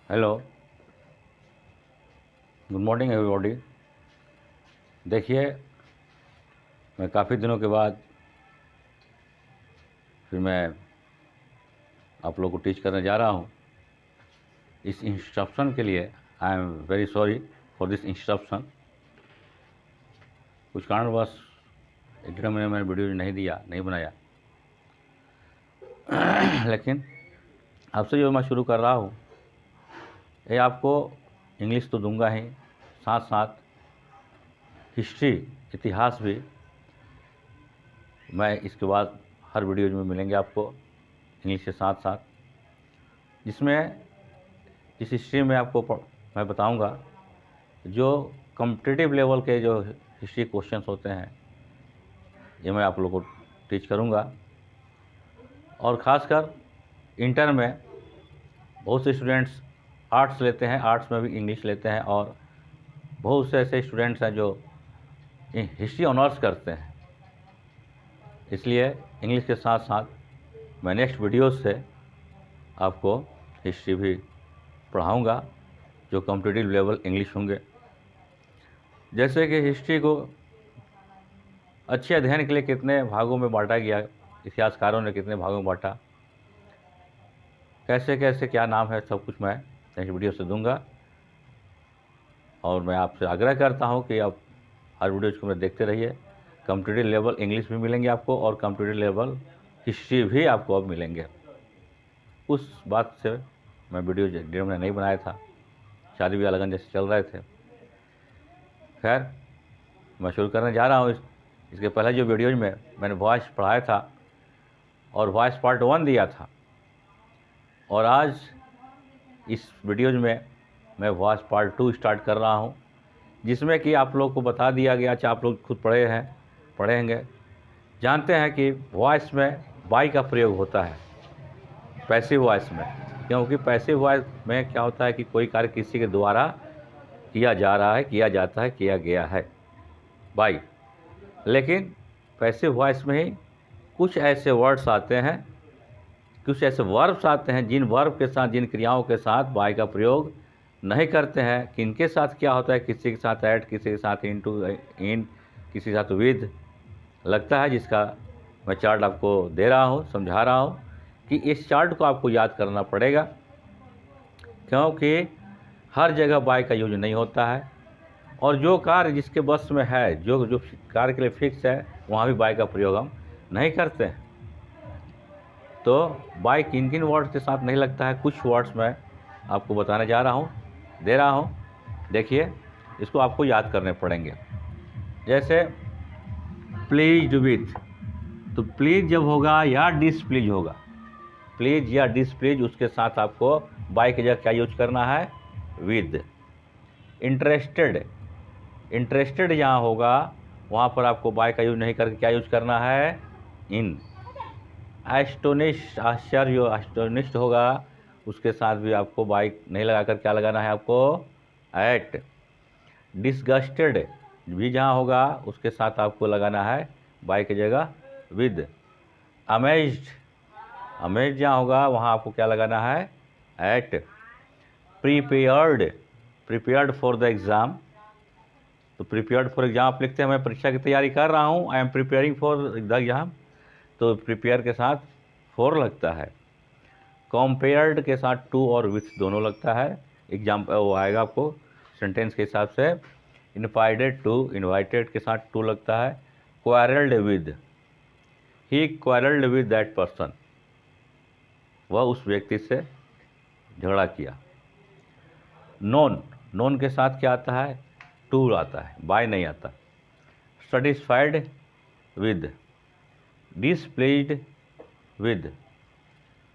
Hello, good morning everybody. देखिए, मैं काफ़ी दिनों के बाद फिर मैं आप लोग को टीच करने जा रहा हूँ। इस इंस्ट्रक्शन के लिए I am very sorry for this instruction. कुछ कारणवश एक डेढ़ महीने मैंने वीडियो नहीं बनाया लेकिन आपसे जो मैं शुरू कर रहा हूँ, ये आपको इंग्लिश तो दूंगा ही, साथ साथ हिस्ट्री, इतिहास भी मैं इसके बाद हर वीडियो में मिलेंगे आपको इंग्लिश के साथ साथ, जिसमें इस हिस्ट्री में आपको मैं बताऊंगा जो कॉम्पिटिटिव लेवल के जो हिस्ट्री क्वेश्चंस होते हैं, ये मैं आप लोगों को टीच करूंगा। और ख़ासकर इंटर में बहुत से स्टूडेंट्स आर्ट्स लेते हैं, आर्ट्स में भी इंग्लिश लेते हैं, और बहुत से ऐसे स्टूडेंट्स हैं जो हिस्ट्री ऑनर्स करते हैं। इसलिए इंग्लिश के साथ साथ मैं नेक्स्ट वीडियोस से आपको हिस्ट्री भी पढ़ाऊँगा जो कॉम्पिटिटिव लेवल इंग्लिश होंगे। जैसे कि हिस्ट्री को अच्छे अध्ययन के लिए कितने भागों में बांटा गया, इतिहासकारों ने कितने भागों में बांटा, कैसे कैसे क्या नाम है, सब कुछ मैं नेक्स्ट वीडियो से दूंगा। और मैं आपसे आग्रह करता हूं कि आप हर वीडियो को मैं देखते रहिए। कॉम्पिटिटिव लेवल इंग्लिश भी मिलेंगे आपको और कॉम्पिटिटिव लेवल हिस्ट्री भी आपको अब मिलेंगे। उस बात से मैं वीडियो डेढ़ महीने नहीं बनाया था, शादी ब्याह लगन जैसे चल रहे थे। खैर, मैं शुरू करने जा रहा हूँ। इसके पहले जो वीडियोज में मैंने वॉइस पढ़ाया था और वॉइस पार्ट 1 दिया था, और आज इस वीडियोज में मैं वॉइस पार्ट 2 स्टार्ट कर रहा हूँ, जिसमें कि आप लोग को बता दिया गया, चाहे आप लोग खुद पढ़ेंगे, जानते हैं कि वॉइस में बाई का प्रयोग होता है पैसिव वॉइस में। क्योंकि पैसिव वॉइस में क्या होता है कि कोई कार्य किसी के द्वारा किया जा रहा है, किया जाता है, किया गया है, बाई। लेकिन पैसिव वॉइस में ही कुछ ऐसे वर्ड्स आते हैं, कुछ ऐसे वर्ब्स आते हैं, जिन वर्ब के साथ, जिन क्रियाओं के साथ बाई का प्रयोग नहीं करते हैं। किनके साथ क्या होता है, किसी के साथ ऐट, किसी के साथ इनटू, इन, किसी के साथ विद लगता है, जिसका मैं चार्ट आपको दे रहा हूँ, समझा रहा हूँ कि इस चार्ट को आपको याद करना पड़ेगा, क्योंकि हर जगह बाई का यूज नहीं होता है। और जो कार्य जिसके बस में है, जो कार्य के लिए फिक्स है, वहाँ भी बाई का प्रयोग हम नहीं करते हैं। तो बाई किन किन वर्ड्स के साथ नहीं लगता है, कुछ वर्ड्स मैं आपको बताने जा रहा हूँ, दे रहा हूँ। देखिए, इसको आपको याद करने पड़ेंगे। जैसे प्लीज्ड विथ, तो प्लीज जब होगा या डिसप्लीज होगा, प्लीज या डिसप्लीज, उसके साथ आपको बाई की जगह क्या यूज करना है, विद। इंटरेस्टेड, इंटरेस्टेड जहाँ होगा वहाँ पर आपको बाई का यूज नहीं करके क्या यूज करना है, इन। एस्टोनिश, आश्चर्य, एस्टोनिश्ड होगा, उसके साथ भी आपको बाई नहीं लगाकर क्या लगाना है, आपको एट। डिसगस्टेड भी जहाँ होगा उसके साथ आपको लगाना है बाई की जगह विद। अमेज्ड, अमेज्ड जहाँ होगा वहाँ आपको क्या लगाना है, at. Prepared, prepared for the exam, तो प्रिपेयर्ड फॉर एग्जाम आप लिखते हैं मैं परीक्षा की तैयारी कर रहा हूँ, I am preparing for the exam, तो प्रिपेयर के साथ फॉर लगता है। कंपेयर्ड के साथ टू और विथ दोनों लगता है, एग्जाम वो आएगा आपको सेंटेंस के हिसाब से। इनवाइटेड टू, इनवाइटेड के साथ टू लगता है। Quarrelled with, he quarrelled with that person, वह उस व्यक्ति से झगड़ा किया। नोन, नोन के साथ क्या आता है, टू आता है, बाय नहीं आता। सेटिस्फाइड विद, डिसप्लीज्ड विद,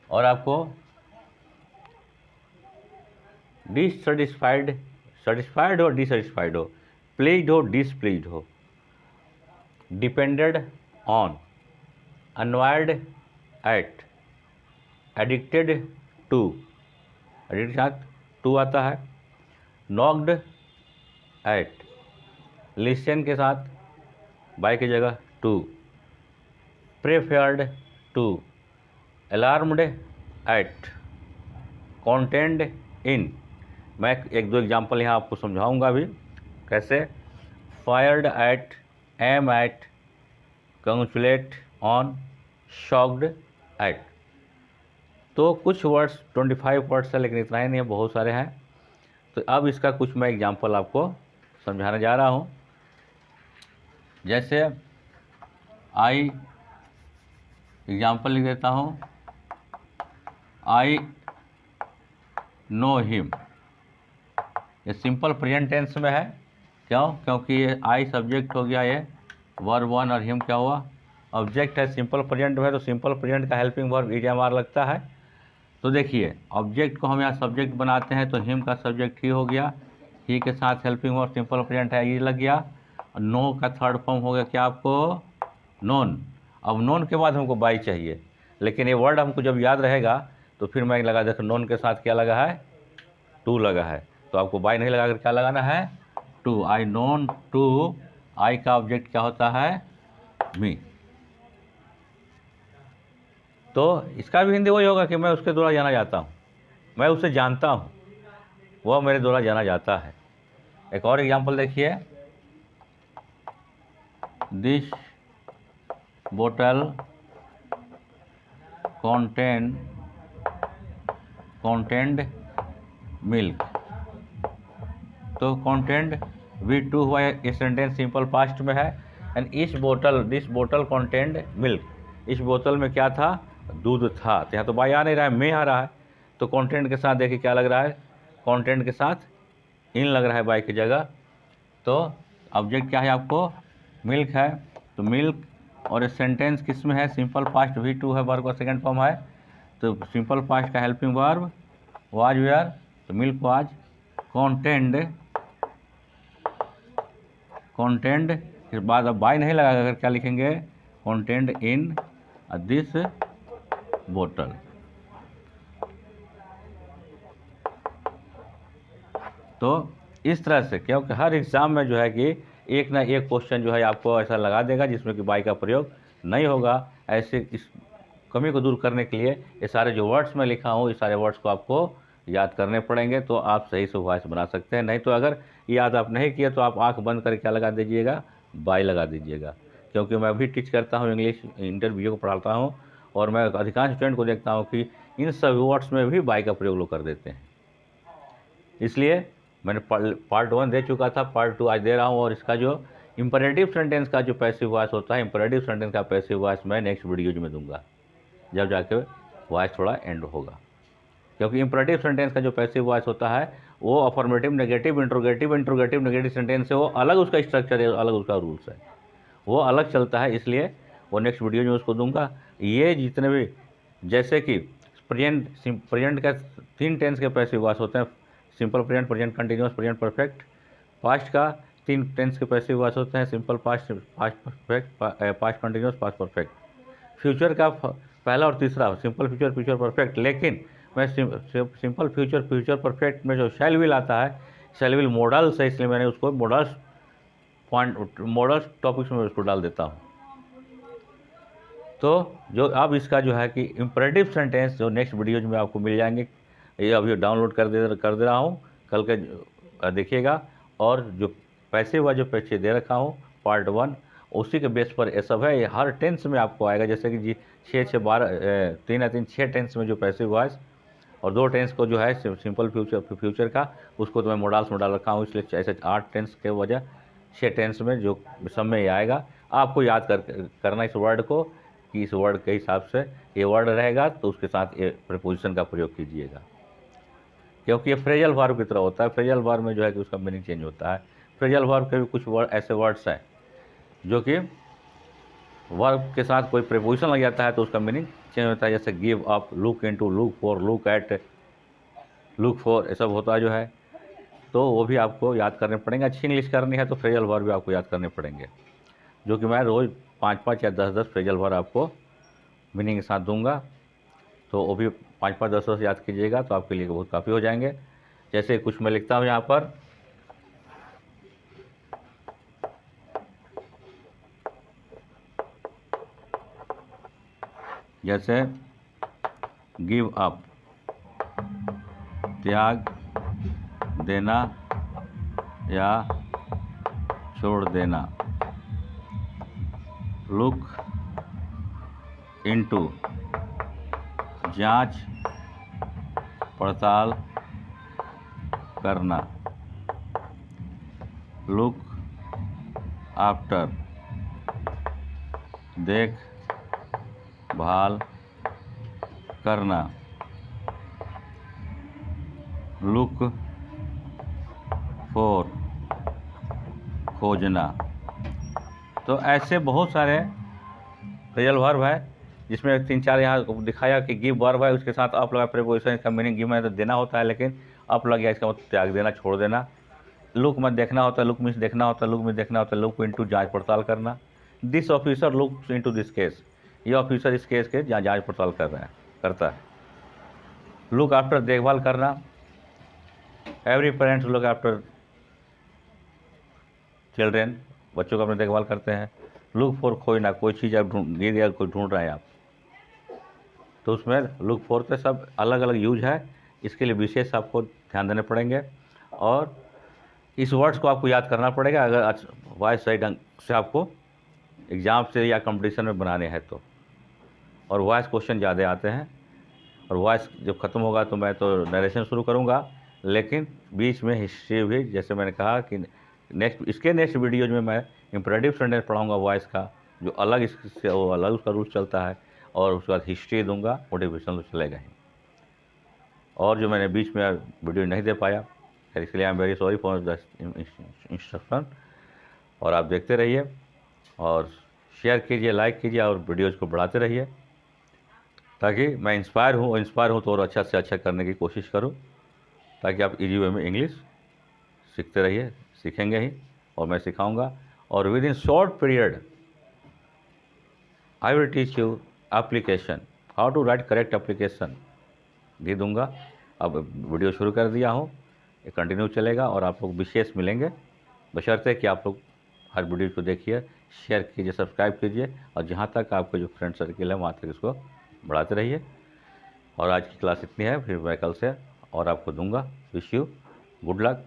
और आपको डिससेटिस्फाइड, सेटिस्फाइड हो, डिससेटिस्फाइड हो, प्लीज्ड हो, डिसप्लीज्ड हो। डिपेंडेड ऑन, अनवायर्ड एट, एडिक्टेड टू, एडिक्ट के साथ टू आता है। नॉक्ड एट, लिसन के साथ बाय की जगह to. Preferred to, alarmed at, contend in, मैं एक दो एग्जांपल यहाँ आपको समझाऊंगा भी कैसे। Fired at, aim at, congratulate on, shocked at. तो कुछ वर्ड्स 25 वर्ड्स है, लेकिन इतना ही नहीं है, बहुत सारे हैं। तो अब इसका कुछ मैं एग्जांपल आपको समझाने जा रहा हूँ। जैसे आई एग्जांपल लिख देता हूँ, आई नो हिम। ये सिंपल प्रेजेंट टेंस में है। क्यों? क्योंकि ये आई सब्जेक्ट हो गया, ये वर्ब वन, और हिम क्या हुआ? ऑब्जेक्ट है। सिंपल प्रेजेंट में है तो सिंपल प्रेजेंट का हेल्पिंग वर्ब ईएमआर लगता है। तो देखिए, ऑब्जेक्ट को हम यहाँ सब्जेक्ट बनाते हैं तो हिम का सब्जेक्ट ही हो गया, ही के साथ हेल्पिंग वर्ब सिंपल प्रेजेंट है, ये लग गया। नो का थर्ड फॉर्म हो गया क्या आपको? नोन। अब नोन के बाद हमको बाई चाहिए, लेकिन ये वर्ड हमको जब याद रहेगा तो फिर मैं लगा, देखो नोन के साथ क्या लगा है? टू लगा है। तो आपको बाई नहीं लगा कर क्या लगाना है? टू। आई नोन टू, आई का ऑब्जेक्ट क्या होता है? मी। तो इसका भी हिंदी वही होगा कि मैं उसके द्वारा जाना जाता हूँ, मैं उसे जानता हूँ, वह मेरे द्वारा जाना जाता है। एक और एग्जांपल देखिए, दिस बोतल contained मिल्क। तो contained V2 हुआ, ये सेंटेंस सिंपल पास्ट में है। एंड दिस बोतल contained मिल्क। इस बोतल में क्या था? दूध था। तो यहाँ तो बाई आ नहीं रहा है, में आ रहा है। तो कंटेंट के साथ देखिए क्या लग रहा है? कंटेंट के साथ इन लग रहा है बाई की जगह। तो ऑब्जेक्ट क्या है आपको? मिल्क है। तो मिल्क, और सेंटेंस किस में है? सिंपल पास्ट V2 है, वर्ब का सेकंड फॉर्म है। तो सिंपल पास्ट का हेल्पिंग वर्ब वाज वेयर, तो मिल्क वाज contained के बाद अब बाई नहीं लगा कर क्या लिखेंगे? contained इन दिस बोतल। तो इस तरह से, क्योंकि हर एग्ज़ाम में जो है कि एक ना एक क्वेश्चन जो है आपको ऐसा लगा देगा जिसमें कि बाई का प्रयोग नहीं होगा। ऐसे इस कमी को दूर करने के लिए ये सारे जो वर्ड्स मैं लिखा हूँ, ये सारे वर्ड्स को आपको याद करने पड़ेंगे, तो आप सही से वॉइस बना सकते हैं। नहीं तो अगर याद आप नहीं किए तो आप आंख बंद करके क्या लगा दीजिएगा? बाई लगा दीजिएगा। क्योंकि मैं भी टीच करता हूँ, इंग्लिश इंटरव्यू को पढ़ाता हूँ, और मैं अधिकांश स्टूडेंट को देखता हूँ कि इन सभी वर्ड्स में भी बाई का प्रयोग लोग कर देते हैं। इसलिए मैंने पार्ट 1 दे चुका था, पार्ट 2 आज दे रहा हूँ। और इसका जो इंपरेटिव सेंटेंस का जो पैसिव वॉइस होता है, इंपरेटिव सेंटेंस का पैसिव वॉइस मैं नेक्स्ट वीडियो में दूंगा, जब जाके वॉइस थोड़ा एंड होगा। क्योंकि इंपरेटिव सेंटेंस का जो पैसिव वॉइस होता है वो affirmative, negative, interrogative negative sentence से वो अलग, उसका स्ट्रक्चर है, अलग उसका रूल्स है, वो अलग चलता है। इसलिए वो नेक्स्ट वीडियो में उसको दूंगा। ये जितने भी, जैसे कि प्रेजेंट का 3 टेंस के पैसिव वॉइस होते हैं, simple present, present continuous, present perfect. Past का 3 टेंस के पैसिव वॉइस होते हैं, simple past, past perfect, past continuous, past perfect. Future का पहला और तीसरा सिंपल फ्यूचर, फ्यूचर परफेक्ट। लेकिन मैं सिंपल फ्यूचर, फ्यूचर परफेक्ट में जो शैल विल आता है, शैल विल मॉडल्स है, इसलिए मैंने उसको मॉडल्स टॉपिक्स में उसको डाल देता हूँ। तो जो अब इसका जो है कि इंपरेटिव सेंटेंस जो नेक्स्ट वीडियोज में आपको मिल जाएंगे, ये अभी डाउनलोड कर दे रहा हूँ, कल के देखिएगा। और जो पैसे हुआ जो पैसे दे रखा हूँ पार्ट 1, उसी के बेस पर ये सब है। ये हर टेंस में आपको आएगा, जैसे कि जी 6 टेंस में जो पैसे हुआ है, और 2 टेंस को जो है सिंपल फ्यूचर का, उसको तो मैं मॉडल्स में डाल रखा हूँ। इसलिए ऐसे 8 टेंस के वजह 6 टेंस में जो सब में ये आएगा। आपको याद करना इस वर्ड को, कि इस वर्ड के हिसाब से ये वर्ड रहेगा तो उसके साथ ये प्रीपोजिशन का प्रयोग कीजिएगा। क्योंकि ये फ्रेजल वर्ब की तरह होता है। फ्रेजल वर्ब में जो है कि उसका मीनिंग चेंज होता है। फ्रेजल वर्ब के भी कुछ वर्ड ऐसे वर्ड्स हैं जो कि वर्ब के साथ कोई प्रीपोजिशन लग जाता है तो उसका मीनिंग चेंज होता है। जैसे give up, look into, look for, look at, look for, ये सब होता जो है। तो वो भी आपको याद करने पड़ेंगे। अच्छी इंग्लिश करनी है तो फ्रेजल वर्ब भी आपको याद करने पड़ेंगे, जो कि मैं रोज़ 5-5 या 10-10 फ्रेजल वर्ब आपको मीनिंग के साथ दूंगा। तो वो भी 5-5, 10-10 याद कीजिएगा तो आपके लिए बहुत काफ़ी हो जाएंगे। जैसे कुछ मैं लिखता हूँ यहाँ पर, जैसे गिव अप, त्याग देना या छोड़ देना। लुक इनटू, जांच पड़ताल करना। लुक आफ्टर, देख भाल करना। लुक फॉर, खोजना। तो ऐसे बहुत सारे फ्रेजल वर्ब है, जिसमें 3-4 यहाँ दिखाया कि गिव वर्ब है, उसके साथ अप लगा प्रीपोजिशन। इसका मीनिंग गिव में तो देना होता है, लेकिन अप लग गया इसका मतलब त्याग देना, छोड़ देना। लुक मत देखना होता है, लुक मीन्स देखना होता है, लुक में देखना होता है। लुक इनटू, जांच पड़ताल करना। This officer look into this case, ये ऑफिसर इस केस के जांच पड़ताल करता है। लुक आफ्टर, देखभाल करना। Every parents look after children, बच्चों का अपनी देखभाल करते हैं। लुक फॉर, खोजना, कोई चीज़ आप गिर गया, कोई ढूंढ रहे हैं आप, तो उसमें लुक फॉर के सब अलग अलग यूज है, इसके लिए विशेष आपको ध्यान देने पड़ेंगे और इस वर्ड्स को आपको याद करना पड़ेगा अगर वॉइस सही ढंग से आपको एग्ज़ाम से या कंपटीशन में बनाने हैं तो। और वॉइस क्वेश्चन ज़्यादा आते हैं, और वॉइस जब ख़त्म होगा तो मैं तो नरेशन शुरू करूँगा, लेकिन बीच में हिस्ट्री भी, जैसे मैंने कहा कि नेक्स्ट वीडियोज में मैं इम्परेटिव सेंटेंस पढ़ाऊँगा वॉइस का, जो अलग इससे वो अलग उसका रूल चलता है, और उसके बाद हिस्ट्री दूंगा, मोटिवेशनल तो चलेगा ही। और जो मैंने बीच में वीडियो नहीं दे पाया, इसलिए I am very sorry for the instruction. और आप देखते रहिए और शेयर कीजिए, लाइक कीजिए और वीडियोज़ को बढ़ाते रहिए, ताकि मैं इंस्पायर हूँ तो और अच्छा से अच्छा करने की कोशिश करूँ, ताकि आप इजी वे में इंग्लिश सीखते रहिए, सीखेंगे ही और मैं सिखाऊंगा। और within short period I will teach you application, how to write correct application दे दूंगा। अब वीडियो शुरू कर दिया हूँ, ये कंटिन्यू चलेगा और आप लोग विशेष मिलेंगे, बशर्ते कि आप लोग हर वीडियो को देखिए, शेयर कीजिए, सब्सक्राइब कीजिए, और जहाँ तक आपके जो फ्रेंड सर्किल है वहाँ तक इसको बढ़ाते रहिए। और आज की क्लास इतनी है, फिर मैं कल से और आपको दूंगा। Wish you good luck.